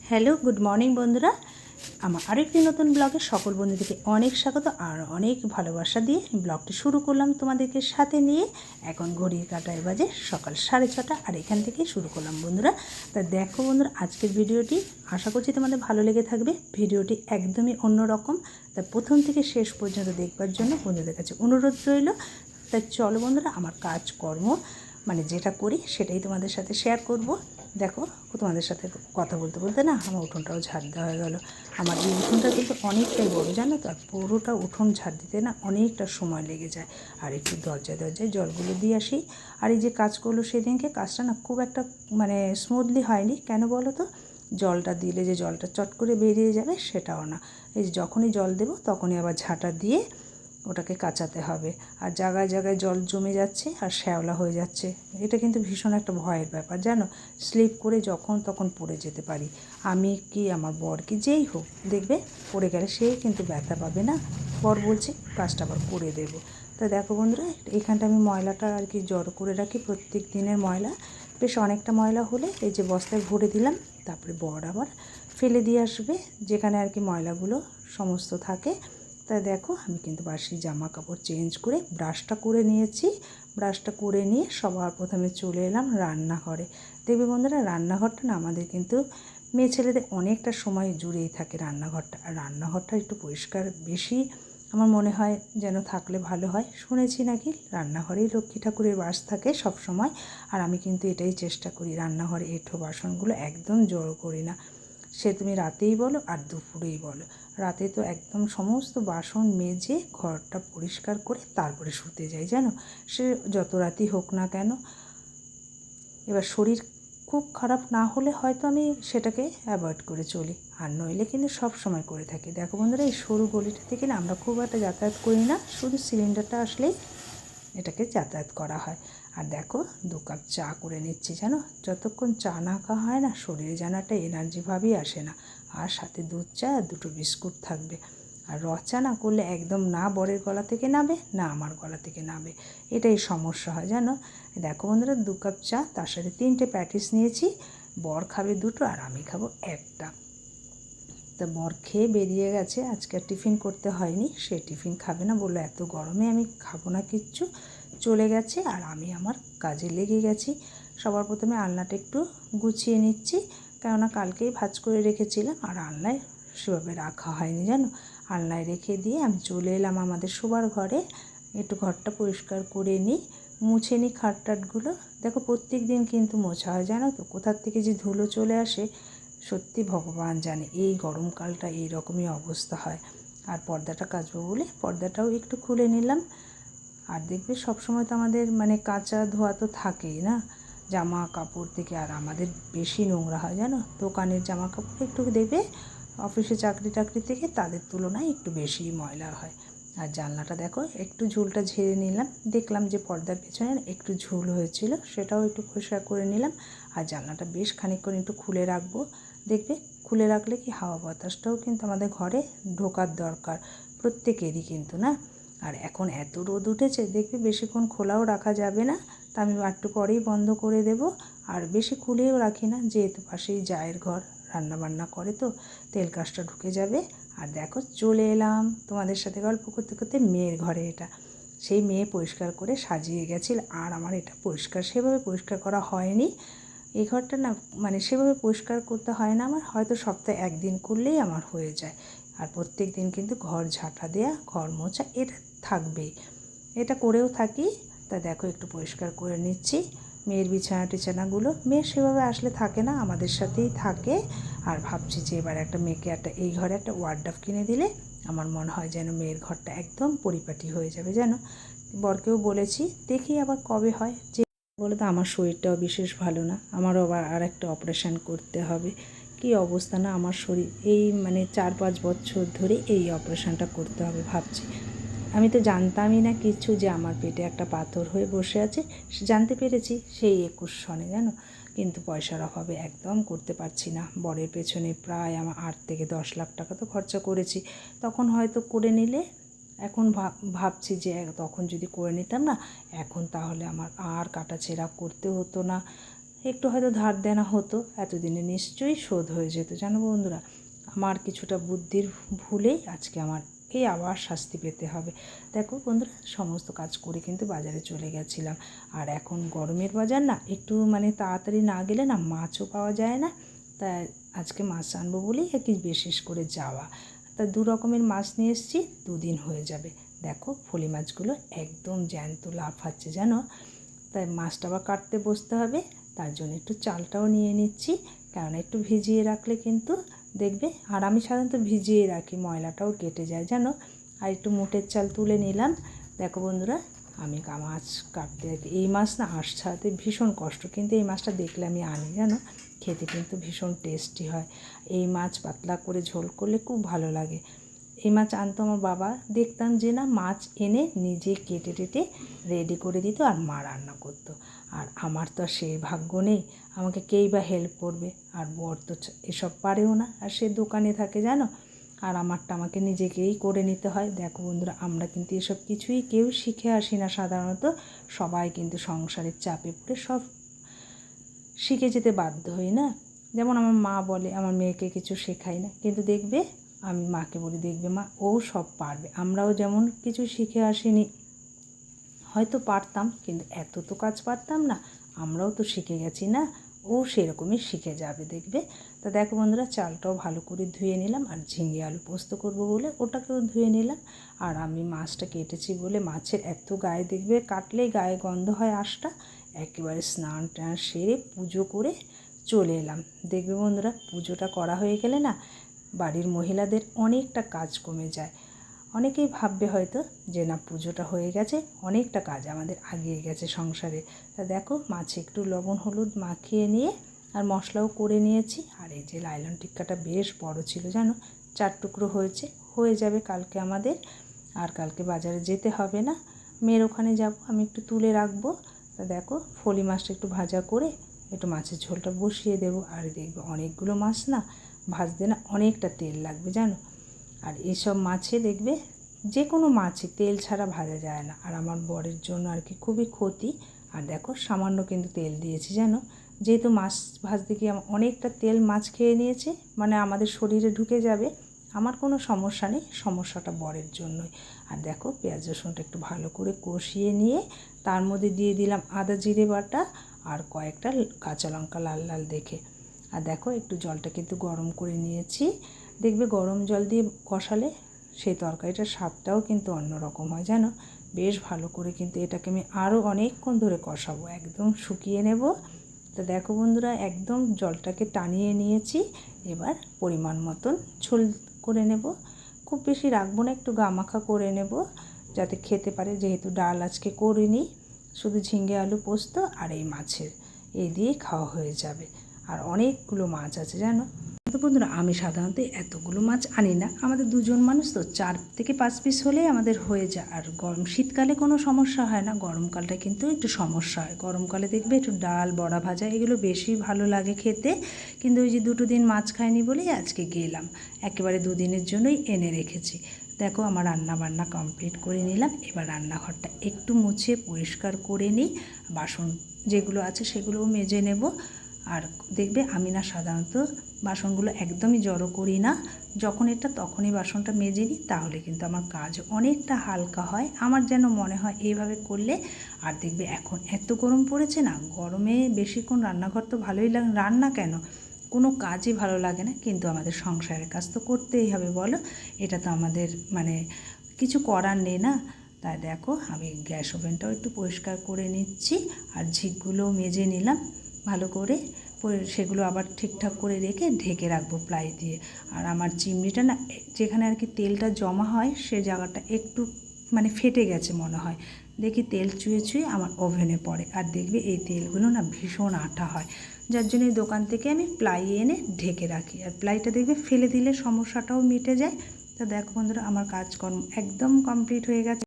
Hello, good morning বন্ধুরা। আমার আরেকটি নতুন ব্লগে সকল বন্ধুদেরকে অনেক স্বাগত আর অনেক ভালোবাসা দিয়ে ব্লগটি শুরু করলাম তোমাদেরকে সাথে নিয়ে। এখন ঘড়ির কাঁটায় বাজে সকাল 6:30 আর এখান থেকেই শুরু করলাম বন্ধুরা। তা দেখো বন্ধুরা, আজকের ভিডিওটি আশা করছি তোমাদের ভালো লেগে থাকবে। ভিডিওটি একদমই অন্যরকম, তা প্রথম থেকে শেষ পর্যন্ত দেখবার জন্য বন্ধুদের কাছে অনুরোধ রইল। তাই চলো বন্ধুরা, আমার কাজকর্ম মানে যেটা করি সেটাই তোমাদের সাথে শেয়ার করব। দেখো, তোমাদের সাথে কথা বলতে বলতে না আমার উঠোনটাও ঝাড় দেওয়া হয়ে গেল। আমার এই উঠোনটা কিন্তু অনেকটাই বড়, জানো তো। আর পুরোটা উঠোন ঝাড় দিতে না অনেকটা সময় লেগে যায়। আর একটু দরজায় দরজায় জলগুলো দিয়ে আসি। আর এই যে কাজ করলো সেদিনকে, কাজটা না খুব একটা মানে স্মুথলি হয়নি। কেন বলো তো? জলটা দিলে যে জলটা চট করে বেরিয়ে যাবে সেটাও না। এই যে যখনই জল দেবো তখনই আবার ঝাঁটা দিয়ে ওটাকে কাচাতে হবে। আর জায়গায় জায়গায় জল জমে যাচ্ছে আর শ্যাওলা হয়ে যাচ্ছে। এটা কিন্তু ভীষণ একটা ভয়ের ব্যাপার, জানো। স্লিপ করে যখন তখন পড়ে যেতে পারি। আমি কি আমার বর কি যেই হোক, দেখবে পড়ে গেলে সে কিন্তু ব্যথা পাবে না। বর বলছে কাজটা আবার করে দেবো। তা দেখো বন্ধুরা, এখানটা আমি ময়লাটা আর কি জড়ো করে রাখি, প্রত্যেক দিনের ময়লা। বেশ অনেকটা ময়লা হলে এই যে বস্তায় ভরে দিলাম। তারপরে বর আবার ফেলে দিয়ে আসবে যেখানে আর কি ময়লাগুলো সমস্ত থাকে। তা দেখো, আমি কিন্তু বাসি জামা কাপড় চেঞ্জ করে ব্রাশটা করে নিয়েছি। ব্রাশটা করে নিয়ে সবার প্রথমে চলে এলাম রান্নাঘরে। দেখবে বন্ধুরা, রান্নাঘরটা না আমাদের কিন্তু মেয়ে ছেলেদের অনেকটা সময় জুড়েই থাকে রান্নাঘরটা। আর রান্নাঘরটা একটু পরিষ্কার বেশি আমার মনে হয় যেন থাকলে ভালো হয়। শুনেছি নাকি রান্নাঘরেই লক্ষ্মী ঠাকুরের বাস থাকে সব সময়। আর আমি কিন্তু এটাই চেষ্টা করি, রান্নাঘরে এঁঠো বাসনগুলো একদম জড়ো করি না। সে তুমি রাতেই বলো আর দুপুরেই বলো, রাতে তো একদম সমস্ত বাসন মেজে ঘরটা পরিষ্কার করে তারপরে শুতে যাই, জানো। সে যত রাতই হোক না কেন। এবার শরীর খুব খারাপ না হলে হয়তো আমি সেটাকে অ্যাভয়েড করে চলি, আর নইলে কিন্তু সব সময় করে থাকি। দেখো বন্ধুরা, এই সরু গলিটা থেকে না আমরা খুব একটা যাতায়াত করি না, শুধু সিলিন্ডারটা আসলেই এটাকে যাতায়াত করা হয়। আর দেখো, 2 কাপ চা করে নিচ্ছি, জানো। যতক্ষণ চা না খাওয়া হয় না শরীরে যেন একটা এনার্জি ভাবই আসে না। আর সাথে দুধ চা আর 2টো বিস্কুট থাকবে। আর চা না করলে একদম না বরের গলা থেকে নাবে না আমার গলা থেকে নাবে, এটাই সমস্যা হয়, জানো। দেখো বন্ধুরা, 2 কাপ চা, তার সাথে 3টে প্যাটিস নিয়েছি। বর খাবে 2টো আর আমি খাবো 1টা। তা বর খেয়ে বেরিয়ে গেছে, আজকে আর টিফিন করতে হয়নি। সে টিফিন খাবে না, বললো এত গরমে আমি খাবো না কিচ্ছু, চলে গেছে। আর আমি আমার কাজে লেগে গেছি। সবার প্রথমে আলনাটা একটু গুছিয়ে নিচ্ছি, কেননা কালকেই ভাঁজ করে রেখেছিলাম আর আলনায় সেভাবে রাখা হয়নি, জানো। আলনায় রেখে দিয়ে আমি চলে এলাম আমাদের শোবার ঘরে। একটু ঘরটা পরিষ্কার করে নিই, মুছে নিই খাটটাটগুলো। দেখো, প্রত্যেক দিন কিন্তু মোছা হয়, জানো তো। কোথার থেকে যে ধুলো চলে আসে সত্যি ভগবান জানে। এই গরমকালটা এই রকমই অবস্থা হয়। আর পর্দাটা কাচবো বলে পর্দাটাও একটু খুলে নিলাম। আর দেখবে সবসময় তো আমাদের মানে কাচা ধোয়া তো থাকেই না, জামা কাপড় থেকে। আর আমাদের বেশি নোংরা হয়, জানো। দোকানের জামা কাপড় একটু দেখবে, অফিসে চাকরি টাকরি থেকে তাদের তুলনায় একটু বেশিই ময়লা হয়। আর জানলাটা দেখো, একটু ঝুলটা ঝেড়ে নিলাম, দেখলাম যে পর্দার পেছনে একটু ঝুল হয়েছিল, সেটাও একটু পরিষ্কার করে নিলাম। আর জানলাটা বেশ খানিকক্ষণ একটু খুলে রাখবো। দেখবে খুলে রাখলে কি হাওয়া বাতাসটাও কিন্তু আমাদের ঘরে ঢোকার দরকার প্রত্যেকেরই কিন্তু, না। আর এখন এত রোদ উঠেছে, দেখবে বেশিক্ষণ খোলাও রাখা যাবে না। তা আমি একটু পরেই বন্ধ করে দেব। আর বেশি খুলেও রাখি না, যেহেতু পাশেই জায়ের ঘর, রান্না বান্না করে তো তেল কাজটা ঢুকে যাবে। আর দেখো, চলে এলাম তোমাদের সাথে গল্প করতে করতে মেয়ের ঘরে। এটা সেই মেয়ে পরিষ্কার করে সাজিয়ে গেছিল, আর আমার এটা পরিষ্কার সেভাবে পরিষ্কার করা হয়নি। এই ঘরটা না মানে সেভাবে পরিষ্কার করতে হয় না আমার, হয়তো সপ্তাহে 1 দিন করলেই আমার হয়ে যায়। আর প্রত্যেক দিন কিন্তু ঘর ঝাঁটা দেয়া, ঘর মোছা এটা থাকবেই, এটা করেও থাকি। তা দেখো, একটু পরিষ্কার করে নিচ্ছি। মেয়ের বিছানা টিছানাগুলো, মেয়ে সেভাবে আসলে থাকে না, আমাদের সাথেই থাকে। আর ভাবছি যে এবার একটা মেয়েকে একটা এই ঘরে একটা ওয়ার্ডরোব কিনে দিলে আমার মনে হয় যেন মেয়ের ঘরটা একদম পরিপাটি হয়ে যাবে, জানো। বরকেও বলেছি, দেখি আবার কবে হয়। যে বলে তো আমার শরীরটাও বিশেষ ভালো না, আমারও আবার আর একটা অপারেশান করতে হবে। কি অবস্থা না আমার শরীর, এই মানে 4-5 বছর ধরে এই অপারেশানটা করতে হবে ভাবছি। আমি তো জানতামই না কিছু, যে আমার পেটে একটা পাথর হয়ে বসে আছে। জানতে পেরেছি সেই 21 সনে, জানো। কিন্তু পয়সার অভাবে একদম করতে পারছি না। বরের পেছনে প্রায় আমার 8 থেকে 10 লাখ টাকা তো খরচা করেছি। তখন হয়তো করে নিলে, এখন ভাবছি যে তখন যদি করে নিতাম না, এখন তাহলে আমার আর কাটাছেঁড়া করতে হতো না। একটু হয়তো ধার দেনা হতো, এতদিনে নিশ্চয়ই শোধ হয়ে যেত। জানো বন্ধুরা, আমার কিছুটা বুদ্ধির ভুলেই আজকে আমার এই আবার শাস্তি পেতে হবে। দেখো বন্ধুরা, সমস্ত কাজ করে কিন্তু বাজারে চলে গেছিলাম। আর এখন গরমের বাজার না, একটু মানে তাড়াতাড়ি না গেলে না মাছও পাওয়া যায় না। তাই আজকে মাছ আনবো বলেই আর কি বিশেষ করে যাওয়া। তা 2 রকমের মাছ নিয়ে এসেছি, 2 দিন হয়ে যাবে। দেখো ফলি মাছগুলো একদম জ্যান্ত লাফাচ্ছে জানো। তাই মাছটা আবার কাটতে বসতে হবে, তার জন্য একটু চালটাও নিয়ে নিচ্ছি, কারণ একটু ভিজিয়ে রাখলে কিন্তু দেখবে, আর আমি সাধারণত ভিজিয়ে রাখি, ময়লাটাও কেটে যায় জানো। আর একটু মুটের চাল তুলে নিলাম। দেখো বন্ধুরা, আমি মাছ কাটতে আর কি, এই মাছ না আঁশ ছাড়াতে ভীষণ কষ্ট, কিন্তু এই মাছটা দেখলে আমি আনি জানো, খেতে কিন্তু ভীষণ টেস্টি হয়। এই মাছ পাতলা করে ঝোল করলে খুব ভালো লাগে। এই মাছ আনতো আমার বাবা, দেখতাম যে না মাছ এনে নিজে কেটে টেটে রেডি করে দিত আর মা রান্না করতো। আর আমার তো আর সেই ভাগ্য নেই, আমাকে কেই বা হেল্প করবে, আর বর তো এসব পারেও না, আর সে দোকানে থাকে জানো। আর আমারটা আমাকে নিজেকেই করে নিতে হয়। দেখো বন্ধুরা, আমরা কিন্তু এসব কিছুই কেউ শিখে আসি না সাধারণত, সবাই কিন্তু সংসারের চাপে পড়ে সব শিখে যেতে বাধ্য হই না। যেমন আমার মা বলে আমার মেয়েকে কিছু শেখাই না, কিন্তু দেখবে আমি মাকে বলি, দেখবে মা ও সব পারবে। আমরাও যেমন কিছু শিখে আসিনি, হয়তো পারতাম, কিন্তু এত তো কাজ পারতাম না, আমরাও তো শিখে গেছি না, ও সেরকমই শিখে যাবে দেখবে। তা দেখো বন্ধুরা, চালটাও ভালো করে ধুয়ে নিলাম, আর ঝিঙে আলু পোস্ত করব বলে ওটাকেও ধুয়ে নিলাম। আর আমি মাছটা কেটেছি বলে, মাছের এত গায়ে দেখবে কাটলেই গায়ে গন্ধ হয় আঁশটা, একেবারে স্নান টান সেরে পুজো করে চলে এলাম। দেখবে বন্ধুরা, পুজোটা করা হয়ে গেলে না বাড়ির মহিলাদের অনেকটা কাজ কমে যায়। অনেকেই ভাববে হয়তো যে না পুজোটা হয়ে গেছে, অনেকটা কাজ আমাদের আগিয়ে গেছে সংসারে। তা দেখো, মাছে একটু লবণ হলুদ মাখিয়ে নিয়ে আর মশলাও করে নিয়েছি। আর এই যে লাইলন টিক্কাটা বেশ বড় ছিল জানো, 4 টুকরো হয়েছে, হয়ে যাবে কালকে আমাদের। আর কালকে বাজারে যেতে হবে না, মেয়ের ওখানে যাব, আমি একটু তুলে রাখবো। তা দেখো, ফলি মাছটা একটু ভাজা করে একটু মাছের ঝোলটা বসিয়ে দেবো। আর দেখবে অনেকগুলো মাছ না ভাজতে না অনেকটা তেল লাগবে জানো। আর এসব মাছে দেখবে যে কোনো মাছে তেল ছাড়া ভাজা যায় না, আর আমার বরের জন্য আর কি খুবই ক্ষতি। আর দেখো সামান্য কিন্তু তেল দিয়েছি জানো, যেহেতু মাছ ভাজতে গিয়ে অনেকটা তেল মাছ খেয়ে নিয়েছে, মানে আমাদের শরীরে ঢুকে যাবে। আমার কোনো সমস্যা নেই, সমস্যাটা বরের জন্যই। আর দেখো পেঁয়াজ রসুনটা একটু ভালো করে কষিয়ে নিয়ে তার মধ্যে দিয়ে দিলাম আদা জিরে বাটা আর কয়েকটা কাঁচা লঙ্কা লাল লাল দেখে। আর দেখো একটু জলটা কিন্তু গরম করে নিয়েছি। দেখবে গরম জল দিয়ে কষালে সেই তরকারিটার স্বাদটাও কিন্তু অন্যরকম হয় জানো। বেশ ভালো করে কিন্তু এটাকে আমি আরও অনেকক্ষণ ধরে কষাবো, একদম শুকিয়ে নেব। তো দেখো বন্ধুরা, একদম জলটাকে টানিয়ে নিয়েছি। এবার পরিমাণ মতন ঝোল করে নেব, খুব বেশি রাখবো না, একটু গামাখা করে নেব যাতে খেতে পারে, যেহেতু ডাল আজকে করিনি, শুধু ঝিঙে আলু পোস্ত আর এই মাছের, এই দিয়েই খাওয়া হয়ে যাবে। আর অনেকগুলো মাছ আছে জানো। তো বন্ধুরা, আমি সাধারণত এতগুলো মাছ আনি না, আমাদের 2 জন মানুষ তো 4 থেকে 5 পিস হলেই আমাদের হয়ে যায়। আর শীতকালে কোনো সমস্যা হয় না, গরমকালটা কিন্তু একটু সমস্যা হয়। গরমকালে দেখবে একটু ডাল বড়া ভাজা এগুলো বেশি ভালো লাগে খেতে, কিন্তু ওই যে 2 দিন মাছ খাইনি বলেই আজকে গেলাম, একেবারে 2 দিনের জন্যই এনে রেখেছি। দেখো আমার রান্না বান্না কমপ্লিট করে নিলাম, এবার রান্নাঘরটা একটু মুছে পরিষ্কার করে নিই, বাসন যেগুলো আছে সেগুলোও মেজে নেব। আর দেখবে আমি না সাধারণত বাসনগুলো একদমই জড়ো করি না, যখন এটা তখনই বাসনটা মেজে নিই, তাহলে কিন্তু আমার কাজ অনেকটা হালকা হয়, আমার যেন মনে হয় এইভাবে করলে। আর দেখবে এখন এত গরম পড়েছে না, গরমে বেশিক্ষণ রান্নাঘর তো ভালোই লাগে, রান্না কেন কোনো কাজই ভালো লাগে না, কিন্তু আমাদের সংসারের কাজ তো করতেই হবে বলো, এটা তো আমাদের মানে কিছু করার নেই না। তাই দেখো আমি গ্যাস ওভেনটাও একটু পরিষ্কার করে নিচ্ছি, আর ঝিকগুলোও মেজে নিলাম ভালো করে, সেগুলো আবার ঠিকঠাক করে রেখে ঢেকে রাখবো প্লাই দিয়ে। আর আমার চিমনিটা না যেখানে আর কি তেলটা জমা হয় সে জায়গাটা একটু মানে ফেটে গেছে মনে হয়, দেখি তেল চুয়ে চুয়ে আমার ওভেনে পড়ে। আর দেখবে এই তেলগুলো না ভীষণ আঠা হয়, যার জন্য এই দোকান থেকে আমি প্লাই এনে ঢেকে রাখি, আর প্লাইটা দেখবে ফেলে দিলে সমস্যাটাও মিটে যায়। তো দেখো বন্ধুরা, আমার কাজকর্ম একদম কমপ্লিট হয়ে গেছে।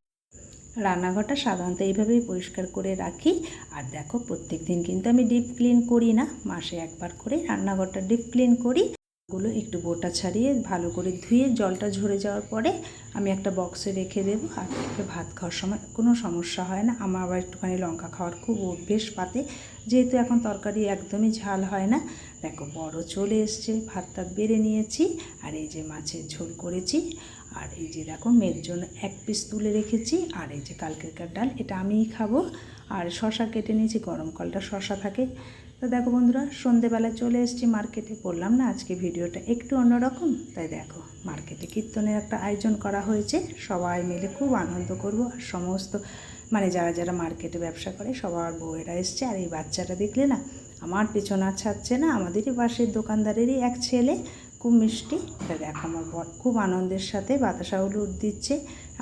রান্নাঘরটা সাধারণত এইভাবেই পরিষ্কার করে রাখি। আর দেখো প্রত্যেক দিন কিন্তু আমি ডিপ ক্লিন করি না, মাসে একবার করে রান্নাঘরটা ডিপ ক্লিন করি। গুলো একটু বোটা ছাড়িয়ে ভালো করে ধুয়ে জলটা ঝরে যাওয়ার পরে আমি একটা বক্সে রেখে দেবো। আর ভাত খাওয়ার সময় কোনো সমস্যা হয় না। আমার আবার একটুখানি লঙ্কা খাওয়ার খুব অভ্যেস পাতে, যেহেতু এখন তরকারি একদমই ঝাল হয় না। দেখো বড় চলে এসছে, ভাতটা বেড়ে নিয়েছি। আর এই যে মাছের ঝোল করেছি। আর এই যে দেখো মেয়ের জন্য এক পিস তুলে রেখেছি। আর এই যে কালকেরকার ডাল, এটা আমিই খাবো। আর শশা কেটে নিয়েছি, গরমকালটা শশা থাকে। তো দেখো বন্ধুরা, সন্ধেবেলা চলে এসেছি মার্কেটে। বললাম না আজকে ভিডিওটা একটু অন্যরকম, তাই দেখো মার্কেটে কীর্তনের একটা আয়োজন করা হয়েছে। সবাই মিলে খুব আনন্দ করব। আর সমস্ত যারা যারা মার্কেটে ব্যবসা করে সবার বউয়েরা এসছে। আর এই বাচ্চাটা দেখলে না, আমার পেছন আর ছাড়ছে না। আমাদেরই পাশের দোকানদারেরই এক ছেলে, খুব মিষ্টি। তা দেখো আমার বর খুব আনন্দের সাথে বাতাসা লুট দিচ্ছে।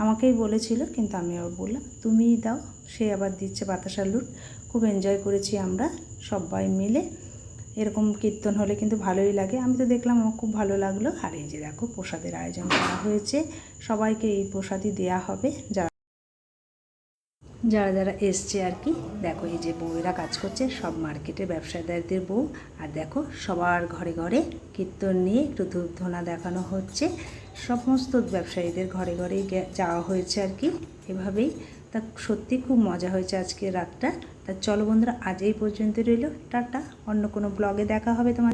আমাকেই বলেছিল, কিন্তু আমি আবার বললাম তুমিই দাও। সে আবার দিচ্ছে বাতাসা লুট। খুব এনজয় করেছি আমরা সবাই মিলে। এরকম কীর্তন হলে কিন্তু ভালোই লাগে। আমি তো দেখলাম, আমার খুব ভালো লাগলো। আর এই যে দেখো প্রসাদের আয়োজন করা হয়েছে, সবাইকে এই প্রসাদই দেওয়া হবে যারা যারা যারা এসছে আর কি। দেখো এই যে বউয়েরা কাজ করছে, সব মার্কেটের ব্যবসাদারদের বউ। আর দেখো সবার ঘরে ঘরে কীর্তন নিয়ে একটু ধূপ ধুনা দেখানো হচ্ছে। সমস্ত ব্যবসায়ীদের ঘরে ঘরেই যাওয়া হয়েছে আর কি, এভাবেই। তা সত্যি খুব মজা হয়েছে আজকে রাতটা। তা চলো বন্ধুরা, আজ এই পর্যন্ত রইল। টাটা, অন্য কোনো ব্লগে দেখা হবে তোমার।